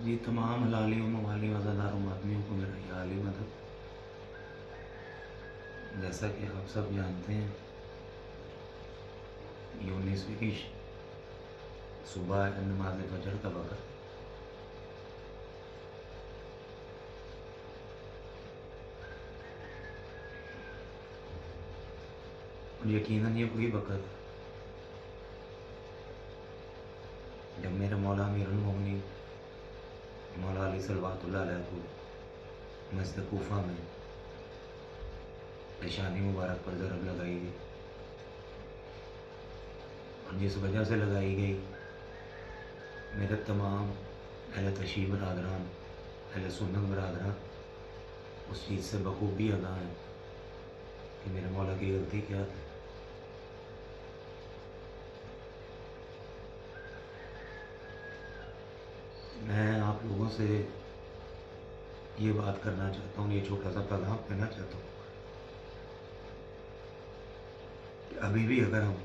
जी तमाम हलालियों मवाली वज़ादारों आदमियों को मेरा ये हाली मदद। जैसा कि आप सब जानते हैं, ये 19वीं की सुबह है, नमाज फजर का वक़्त। और यकीनन ये वही वक़्त है जब मेरे मौला अमीरुल मोमिनीन मौला अली सलवातुल्लाह अलैह को मस्जिद कूफा में पेशानी मुबारक पर ज़रब लगाई गई। और जिस वजह से लगाई गई, मेरे तमाम अहले तशरीफ़ बरादरान, अहले सुन्नत बरादरान उस चीज़ से बखूबी आगाह हैं कि मेरे मौला की गलती क्या थी। मैं आप लोगों से ये बात करना चाहता हूँ, ये छोटा सा पैगाम देना चाहता हूँ कि अभी भी अगर हम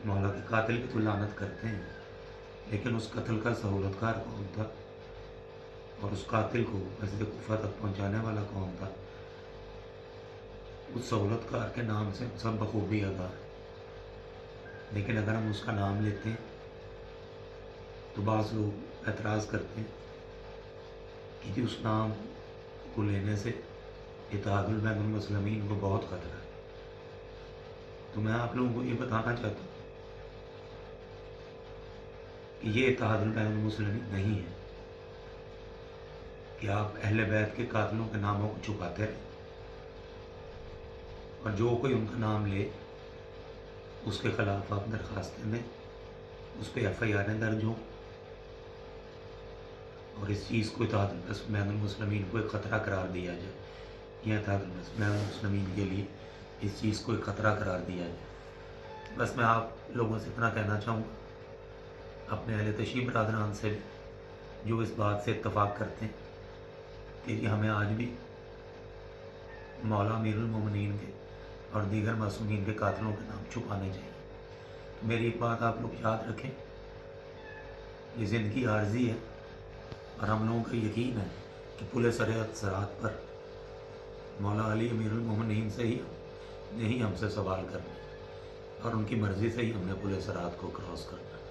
मौला के कातिल की तो लानत करते हैं, लेकिन उस कत्ल का सहूलतकार कौन था और उस कातिल को मस्जिद कूफा तक पहुँचाने वाला कौन था, उस सहूलतकार के नाम से सब बखूबी आगाह है। लेकिन अगर हम उसका नाम लेते हैं तो बाज़ लोग एतराज़ करते हैं कि जी उस नाम को लेने से इत्तेहादुल बैनुल मुस्लिमीन को बहुत ख़तरा है। तो मैं आप लोगों को ये बताना चाहता हूँ कि ये इत्तेहादुल बैनुल मुस्लिमीन नहीं है कि आप अहले बैत के कातिलों के नामों को छुपाते रहें और जो कोई उनका नाम ले उसके ख़िलाफ़ आप दरख्वास्तें दें, उस पर FIR दर्ज हों और इस चीज़ को इत्तेहादुल बैनुल मुस्लिमीन को एक ख़तरा करार दिया जाए, या इत्तेहादुल बैनुल मुस्लिमीन के लिए इस चीज़ को एक ख़तरा करार दिया जाए। बस मैं आप लोगों से इतना कहना चाहूँगा, अपने अहले तशरीफ़ बरादरान से जो इस बात से इत्तफ़ाक़ करते हैं कि ये हमें आज भी मौला अमीरुल मोमिनीन के और दीगर मासूमीन के कातिलों के नाम छुपाने चाहिए। तो मेरी एक बात आप लोग याद रखें, ये ज़िंदगी आर्जी है और हम लोगों का यकीन है कि पुल सरात पर मौला अली अमीरुल मोमिनीन से ही नहीं हमसे सवाल करना और उनकी मर्ज़ी से ही हमने पुल सरात को क्रॉस करना है।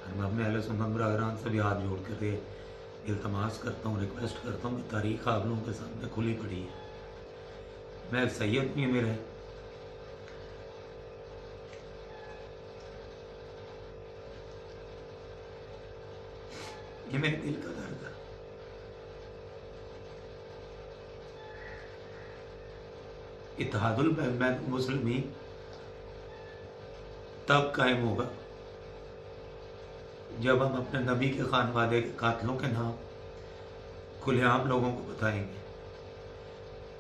और मैं अपने अहले सुन्नत बरादरान से भी हाथ जोड़ कर इल्तमास करता हूँ, रिक्वेस्ट करता हूँ कि तारीख़ आप लोगों के सामने खुली पड़ी है। मैं एक सैयद भी मेरे ये मेरे दिल का दर्द है। इत्तेहादुल बैनुल मुस्लिमीन तब कायम होगा जब हम अपने नबी के खानवादे के कातिलों के नाम खुलेआम लोगों को बताएंगे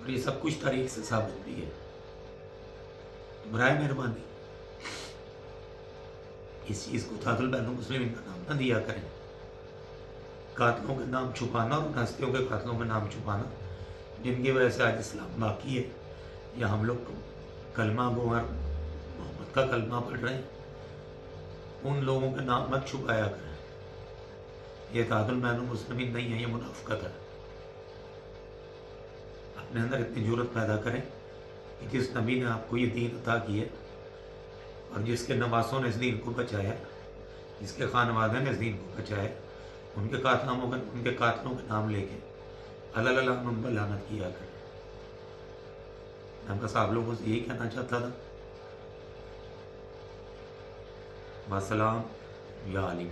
और ये सब कुछ तारीख से साबित भी है। तो बराए मेहरबानी इस चीज़ को इत्तेहादुल बैनुल मुस्लिमीन का नाम न दिया करें। कातिलों के नाम छुपाना और उन हस्तियों के कातिलों के नाम छुपाना जिनकी वजह से आज इस्लाम बाकी है या हम लोग कलमा गो और मोहम्मद का कलमा पढ़ रहे हैं, उन लोगों के नाम मत छुपाया करें। ये इत्तेहादुल बैनुल मुस्लिमीन नहीं है, ये मुनाफ़िक़त है। अपने अंदर इतनी जुर्रत पैदा करें कि जिस नबी ने आपको ये दीन अता किया और जिसके नवासों ने इस दीन को बचाया, जिसके खानवादे ने इस दीन को बचाया, उनके कातिलों के नाम लेके अल्लाह उन पर लानत किया करें। मैं बस आप लोगों से यही कहना चाहता था। वस्सलाम या अली।